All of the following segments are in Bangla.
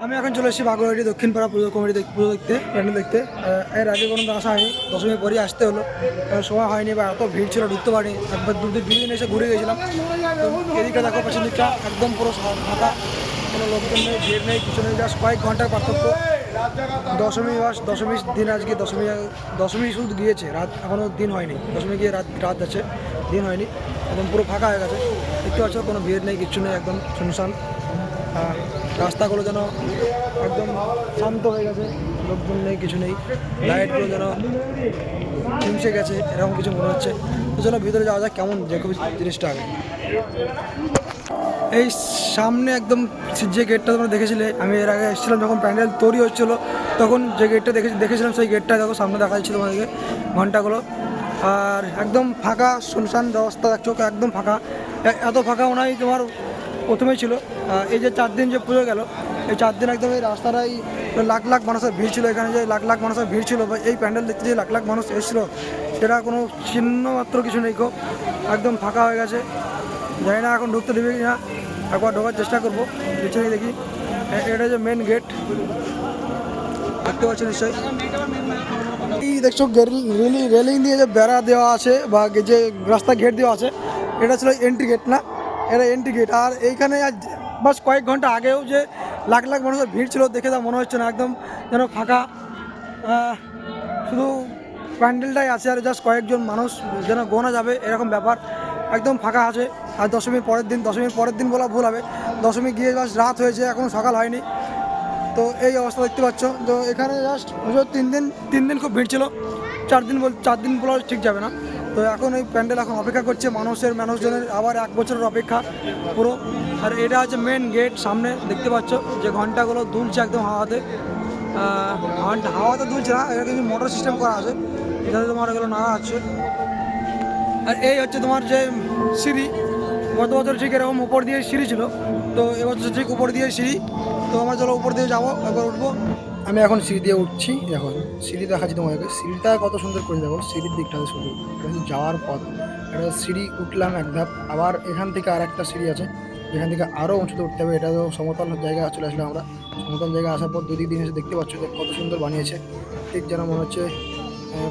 আমি এখন চলে এসেছি বাগুড়াহাটি দক্ষিণ পাড়া পুজো কমিটি পুজো দেখতে, প্যান্ডেল দেখতে। এর আগে কোনো আসা হয়নি, দশমীর পরই আসতে হলো, সময় হয়নি বা এত ভিড় ছিল, ঢুকতে পারিনি। একবার দুদিন এসে ঘুরে গেছিলাম। তো এদিকে দেখো পেছন দিকটা একদম পুরো ফাঁকা, কোনো লোকজন নেই, ভিড় নেই, কিছু নেই, জাস্ট কয়েক ঘন্টার পার্থক্য। দশমীর দিন আজকে, দশমী শুধু গিয়েছে, রাত এখনও দিন হয়নি। দশমী গিয়ে রাত আছে, দিন হয়নি, একদম পুরো ফাঁকা হয়ে গেছে। দেখতে পাচ্ছ কোনো ভিড় নেই, কিচ্ছু নেই, একদম শুনশান। রাস্তাগুলো যেন একদম শান্ত হয়ে গেছে, লোকজন নেই, কিছু নেই। লাইটগুলো যেন থমসে গেছে, এরকম কিছু মনে হচ্ছে। তো চলো ভিতরে যাওয়া যাক, কেমন দেখো জিনিসটা আগে। এই সামনে একদম যে গেটটা তোমরা দেখেছিলে, আমি এর আগে এসেছিলাম যখন প্যান্ডেল তৈরি হচ্ছিলো, তখন যে গেটটা দেখেছিলাম, সেই গেটটা দেখো সামনে দেখা যাচ্ছিলো আমাদেরকে, ঘন্টাগুলো। আর একদম ফাঁকা শুনশান রাস্তা দেখছো, একদম ফাঁকা। এত ফাঁকা মনে হয় তোমার প্রথমেই ছিল। এই যে 4 দিন যে পুজো গেল, এই 4 দিন একদম এই রাস্তাটাই লাখ লাখ মানুষের ভিড় ছিল। এখানে যে লাখ লাখ মানুষের ভিড় ছিল, বা এই প্যান্ডেল দেখতে যে লাখ লাখ মানুষ এসেছিলো, সেটা কোনো চিহ্ন মাত্র কিছু নেই। একদম ফাঁকা হয়ে গেছে। জানি না এখন ঢুকতে দেবে কি না, একবার ঢোকার চেষ্টা করবো, পিছনে দেখি। এটা যে মেন গেট, দেখতে পাচ্ছ নিশ্চয়ই। এই দেখছো রেলিং দিয়ে যে বেড়া দেওয়া আছে, বা যে রাস্তা গেট দেওয়া আছে, এটা ছিল এন্ট্রি গেট না, এটা এন্ট্রি গেট। আর এইখানে বাস কয়েক ঘন্টা আগেও যে লাখ লাখ মানুষের ভিড় ছিল, দেখে তা মনে হচ্ছে না, একদম যেন ফাঁকা। শুধু প্যান্ডেলটাই আছে, আর জাস্ট কয়েকজন মানুষ যেন গোনা যাবে এরকম ব্যাপার, একদম ফাঁকা আছে। আর দশমীর পরের দিন বলা ভুল হবে, দশমী গিয়ে জাস্ট রাত হয়েছে, এখনও সকাল হয়নি। তো এই অবস্থা দেখতে পাচ্ছ। তো এখানে জাস্ট পুজো 3 দিন খুব ভিড় ছিল, 4 দিন বলা ঠিক যাবে না। তো এখন এই প্যান্ডেল এখন অপেক্ষা করছে মানুষজনের, আবার 1 বছরের অপেক্ষা পুরো। আর এটা হচ্ছে মেন গেট, সামনে দেখতে পাচ্ছ যে ঘন্টাগুলো দুলছে একদম হাওয়াতে। হাওয়াতে দুলছে না, এটা কিন্তু মোটর সিস্টেম করা আছে, যাতে তোমার এগুলো নাড়া আছে। আর এই হচ্ছে তোমার যে সিঁড়ি, গত বছর ঠিক এরকম উপর দিয়ে সিঁড়ি ছিল, তো এবছর ঠিক উপর দিয়ে সিঁড়ি। তো আমরা চলো উপর দিয়ে যাবো, একবার উঠবো। আমি এখন সিঁড়ি দিয়ে উঠছি, এখন সিঁড়ি দেখাচ্ছি তোমাকে। সিঁড়িটা কত সুন্দর করে দেখো, সিঁড়ির দিকটাতে শুধু এটা হচ্ছে যাওয়ার পথ। এটা সিঁড়ি উঠলাম এক ধাপ, আবার এখান থেকে আর একটা সিঁড়ি আছে, এখান থেকে আরও উঁচুতে উঠতে হবে। এটা তো সমতল জায়গা চলে আসলাম আমরা। সমতল জায়গায় আসার পর দিন এসে দেখতে পাচ্ছ যে কত সুন্দর বানিয়েছে, ঠিক যেন মনে হচ্ছে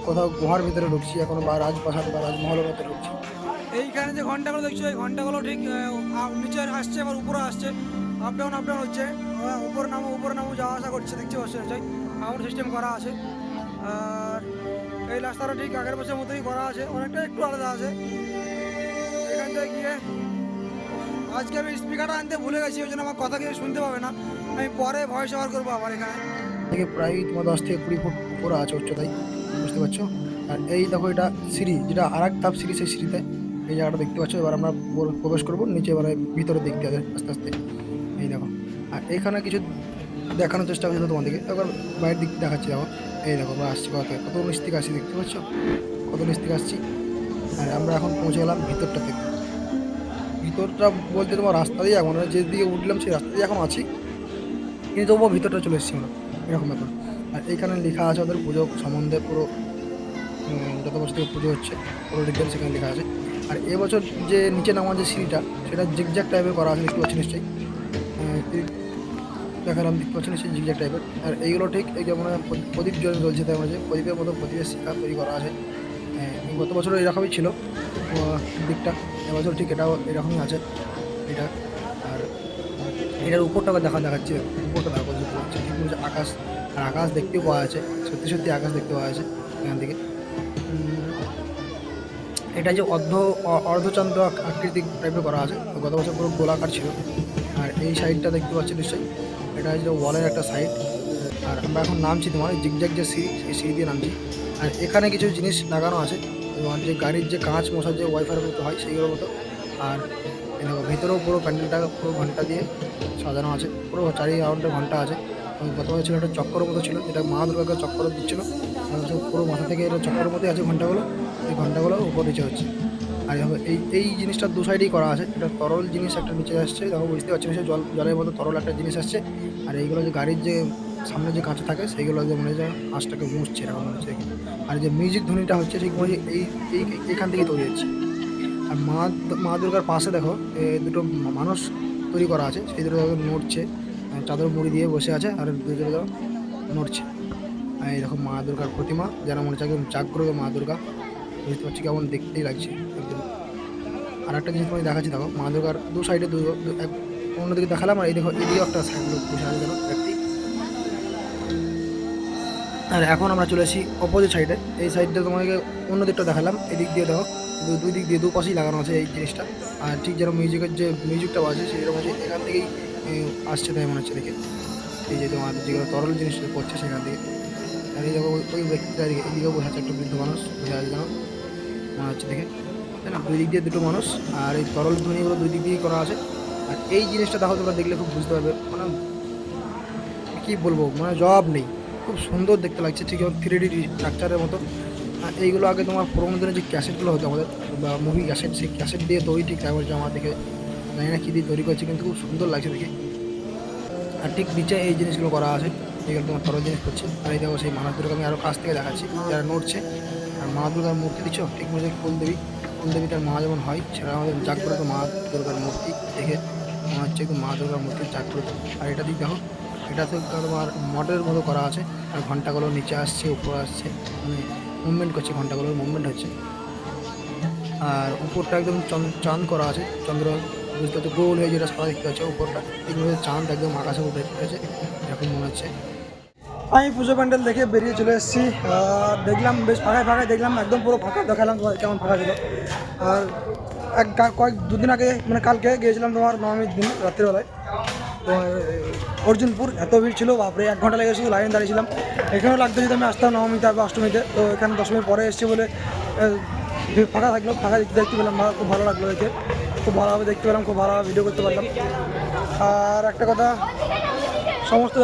কোথাও গুহার ভিতরে ঢুকছি এখন, বা রাজপ্রাসাদ বা রাজমহলের মধ্যে ঢুকছি। এইখানে যে ঘন্টাগুলো দেখছো, এই ঘন্টাগুলো ঠিক নিচে আসছে, আবার উপরে আসছে, আপ ডাউন হচ্ছে। উপরে নামো যাওয়া আসা করছে, দেখতে পাচ্ছি নিশ্চয়ই, সাউন্ড সিস্টেম করা আছে। আর এই রাস্তাটা ঠিক আগের বছরের মতোই করা আছে, অনেকটা একটু আলাদা আছে। এখান থেকে গিয়ে আজকে আমি স্পিকারটা আনতে ভুলে গেছি, ওই জন্য আমার কথা কেউ শুনতে পাবে না, আমি পরে ভয়েস ওভার করবো আবার। এখানে থেকে প্রায় তোমার 10 থেকে 20 ফুট উপরে আছে উচ্চতায়, বুঝতে পারছো। আর এই দেখো এটা সিঁড়ি, যেটা আর এক ধাপ সিঁড়ি, সেই সিঁড়িতে এই জায়গাটা দেখতে পাচ্ছ। এবার আমরা প্রবেশ করবো নিচে, এবারে ভিতরে দেখতে হবে আস্তে আস্তে। এই দেখো, আর এইখানে কিছু দেখানোর চেষ্টা করছি তোমাদেরকে, এবার বাইরের দিক দেখাচ্ছি। দেখো, এই দেখো আমরা আসছি কত নিচ থেকে আসছি, দেখতে পাচ্ছ কত নিচ থেকে আসছি। আর আমরা এখন পৌঁছে গেলাম ভিতরটা থেকে। ভিতরটা বলতে তোমার রাস্তা দিয়ে, এখন যেদিকে উঠলাম সেই রাস্তা দিয়ে এখন আছি, কিন্তু তবুও ভিতরটা চলে এসেছি আমরা, এরকম ব্যাপার। আর এইখানে লেখা আছে ওদের পুজো সম্বন্ধে, পুরো যত বছর থেকে পুজো হচ্ছে পুরো ডিটেলস সেখানে লেখা আছে। আর এবছর যে নিচে নামার যে সিঁড়িটা, সেটা জিগজ্যাগ টাইপের করা আছে, দেখতে পাচ্ছি নিশ্চয়ই। দেখালাম, দেখতে পাচ্ছি নিশ্চয়ই জিগজ্যাগ টাইপের। আর এইগুলো ঠিক এই যেমন প্রদীপ জ্বলছে, তার মাঝে প্রদীপের মতো প্রদীপের শিখা তৈরি করা আছে। গত বছরও এরকমই ছিল দিকটা, এবছর ঠিক এটাও এরকমই আছে এটা। আর এটার উপরটাকে দেখাচ্ছি, উপরটা দেখো, দেখতে পাচ্ছি ঠিক বলছে আকাশ। আর আকাশ দেখতেও পাওয়া যাচ্ছে, সত্যি আকাশ দেখতে পাওয়া যাচ্ছে এখান থেকে। এটা যে অর্ধচন্দ্র আকৃতিক টাইপের করা আছে, গত বছর পুরো গোলাকার ছিল। আর এই সাইডটা দেখতে পাচ্ছি নিশ্চয়ই, এটা হচ্ছে ওয়ালের একটা সাইড। আর আমরা এখন নামছি তোমার জিগজ্যাগ যে সিঁড়ি, সেই সিঁড়ি দিয়ে নামছি। আর এখানে কিছু জিনিস লাগানো আছে, তোমার যে গাড়ির যে কাঁচ মশার যে ওয়াইফাইয়ের মতো হয় সেইগুলোর মতো। আর ভিতরেও পুরো প্যান্ডেলটা পুরো ঘন্টা দিয়ে সাজানো আছে, পুরো 4 রাউন্ডে ঘন্টা আছে। গত বছর একটা চক্করের মতো ছিল, যেটা মা দুর্গাকে চক্কর দিচ্ছিলো, পুরো মাথা থেকে এটা চক্করের মধ্যে আছে ঘন্টাগুলো। এই ঘন্টাগুলো উপর নিচে হচ্ছে। আর দেখো এই জিনিসটা দু সাইডেই করা আছে, এটা তরল জিনিস একটা নিচে আসছে, দেখো বুঝতে পারছি না, জলের মতো তরল একটা জিনিস আসছে। আর এইগুলো যে গাড়ির যে সামনে যে কাঁচা থাকে, সেইগুলো যে মনে হয় আঁচটাকে মুছছে, এরকম মনে হচ্ছে। আর যে মিউজিক ধ্বনিটা হচ্ছে ঠিক মনে হয় এইখান থেকেই তৈরি হচ্ছে। আর মা দুর্গার পাশে দেখো দুটো মানুষ তৈরি করা আছে, সেই দুটো নড়ছে, চাদর মুড়ি দিয়ে বসে আছে আর দুজনে নড়ছে। আর এইরকম মা দুর্গার প্রতিমা যেন মনে হচ্ছে একদম জাগ্রত মা দুর্গা, বুঝতে পারছি কেমন দেখতেই লাগছে একদম। আর একটা জিনিস আমি দেখাচ্ছি, দেখো মা দুর্গার দু সাইডে অন্যদিকে দেখালাম, আর এই দেখো এদিকে একটা সাইড লোক বসে আছে যেন ব্যক্তি। আর এখন আমরা চলে আসি অপোজিট সাইডে, এই সাইডটা তোমাকে অন্য দিকটা দেখালাম, এদিক দিয়ে দেখো দুই দিক দিয়ে দুপাশেই লাগানো আছে এই জিনিসটা। আর ঠিক যেন মিউজিকের যে মিউজিকটা আছে সেরকম আছে, এখান থেকেই আসছে তাই মনে হচ্ছে দেখে, এই যে তোমার যেগুলো তরল জিনিসটা পড়ছে সেখান থেকে। আর এই দেখো ওই ব্যক্তিটা এদিকেও বসে আছে, একটা বৃদ্ধ মানুষ বসে আছে যেন মনে হচ্ছে দেখে, তাই না? দুই দিক দিয়ে দুটো মানুষ, আর এই তরল ধ্বনিগুলো দুই দিক দিয়েই করা আছে। আর এই জিনিসটা দেখো তোমরা দেখলে খুব বুঝতে পারবে, মানে কী বলবো, মানে জবাব নেই, খুব সুন্দর দেখতে লাগছে, ঠিক এবং 3D স্ট্রাকচারের মতো। আর এইগুলো আগে তোমার পুরোনো দিনের যে ক্যাসেটগুলো হতো আমাদের, বা মুভি ক্যাসেট, সেই ক্যাসেট দিয়ে তৈরি ঠিক তাই বলছে আমার দিকে, জানি না কী দিয়ে তৈরি করছে, কিন্তু খুব সুন্দর লাগছে দেখে। আর ঠিক নিচে এই জিনিসগুলো করা আছে, এগুলো তোমার তরল জিনিস করছে। আর এই দেখো সেই মা দুর্গাকে আমি আরও কাছ থেকে দেখাচ্ছি, যারা নড়ছে। আর মা দুর্গার মূর্তি দিচ্ছ ঠিক মনে হচ্ছে কুলদেবী তার মা যেমন হয়, সেটা আমাদের জাগ্রত মা দুর্গার মূর্তি দেখে মনে হচ্ছে একদম মা দুর্গার মূর্তি জাগ্রত। আর এটা দিক দেখো, এটা তো তোমার মডেলের মতো করা আছে, আর ঘন্টাগুলো নিচে আসছে উপরে আসছে, মানে মুভমেন্ট করছে, ঘন্টাগুলোর মুভমেন্ট হচ্ছে। আর উপরটা একদম চাঁদ করা আছে, চন্দ্র বুঝতে হচ্ছে গোল হয়ে যেটা সাদা দেখতে হচ্ছে উপরটা, এগুলো চাঁদ একদম আকাশে উঠে আছে এরকম মনে হচ্ছে। আমি পুজো প্যান্ডেল দেখে বেরিয়ে চলে এসেছি, আর দেখলাম বেশ ফাঁকায় দেখলাম, একদম পুরো ফাঁকা দেখালাম তোমার কেমন ফাঁকা ছিল। আর দুদিন আগে মানে কালকে গিয়েছিলাম তোমার নবমীর দিন রাত্রিবেলায় তোমার অর্জুনপুর, এত ভিড় ছিল বাপরে, 1 ঘন্টা লেগে শুধু লাইন দাঁড়িয়েছিলাম। এখানেও লাগতো যদি আমি আসতাম নবমীতে বা অষ্টমীতে, তো এখানে দশমীর পরে এসেছি বলে ফাঁকা থাকলো, ফাঁকা দেখতে পেলাম, খুব ভালো লাগলো দেখে, খুব ভালোভাবে দেখতে পেলাম, খুব ভালোভাবে ভিডিও করতে পারলাম। আর একটা কথা, সমস্ত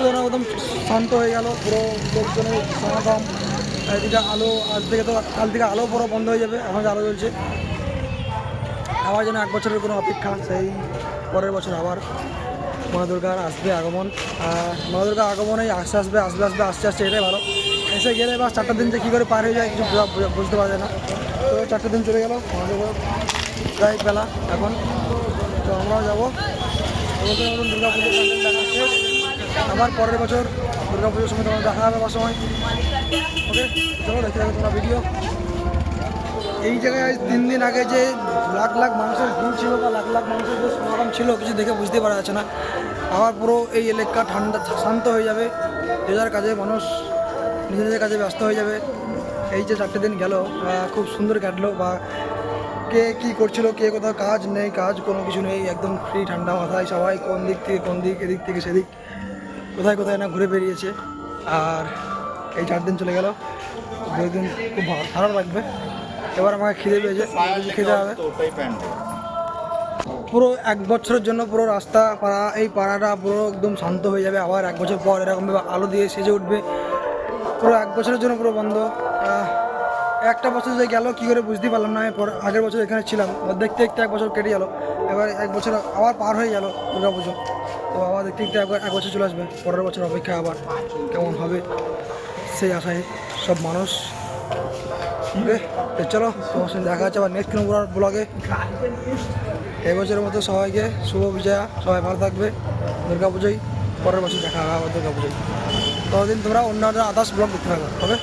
যেন একদম শান্ত হয়ে গেল, পুরো লোকজনের সমাগম, এদিকে আলো আজ থেকে তো কাল থেকে আলো পুরো বন্ধ হয়ে যাবে, এখন যে আলো জ্বলছে। আবার যেন 1 বছরের কোনো অপেক্ষা, সেই পরের বছর আবার মা দুর্গার আসবে আগমন। মা দুর্গার আগমনেই আসবে, আসছে, এটাই ভালো। এসে গেলে বা 4টা দিন যে কী করে পার হয়ে যায় কিছু বুঝতে পারা যায় না। তো 4টে দিন চলে গেল, মা দুর্গার প্রায় বেলা এখন, তো আমরাও যাবো দুর্গা পুজোর প্যান্ডেল দেখা শেষ। আবার পরের বছর দুর্গা পুজোর সময় তোমার দেখা হবে, সময়। ওকে, চলো দেখতে থাকো তোমরা ভিডিও। এই জায়গায় 3 দিন আগে যে লাখ মানুষের ভিড় ছিল বা লাখ মানুষের যে সমাগম ছিল, কিছু দেখে বুঝতে পারা যাচ্ছে না। আবার পুরো এই এলাকা ঠান্ডা শান্ত হয়ে যাবে, যে যার কাজে মানুষ নিজেদের কাজে ব্যস্ত হয়ে যাবে। এই যে 4টে দিন গেল খুব সুন্দর কাটলো, বা কে কী করছিল, কে কোথাও কাজ নেই, কাজ কোনো কিছু নেই, একদম ফ্রি ঠান্ডা মাথায় সবাই কোন দিক থেকে কোন দিক, এদিক থেকে সেদিক, কোথায় না ঘুরে বেরিয়েছে। আর এই 4 দিন চলে গেল, 2 দিন খুব ভালো লাগবে। এবার আমাকে খিদে পেয়েছে, খেতে হবে। পুরো 1 বছরের জন্য পুরো রাস্তা পাড়া, এই পাড়াটা পুরো একদম শান্ত হয়ে যাবে। আবার 1 বছর পর এরকমভাবে আলো দিয়ে সেজে উঠবে, পুরো 1 বছরের জন্য পুরো বন্ধ। একটা বছর যে গেল কী করে বুঝতে পারলাম না। আগের বছর এখানে ছিলাম, দেখতে 1 বছর কেটে গেল, এবার 1 বছর আবার পার হয়ে গেল দুর্গা পুজো। তো আবার দেখতে 1 বছর চলে আসবে, পরের বছর অপেক্ষা আবার কেমন হবে সেই আশায় সব মানুষ। ওকে, চলো তোমার সঙ্গে দেখা হচ্ছে আবার নেক্সট কোনো ব্লগে। এবছরের মতো সবাইকে শুভ বিজয়া, সবাই ভালো থাকবে। দুর্গা পুজোয় পরের বছর দেখা হবে আবার দুর্গা পুজোয়, ততদিন তোমরা অন্য আদার্স ব্লগ দেখতে পাবে। ওকে।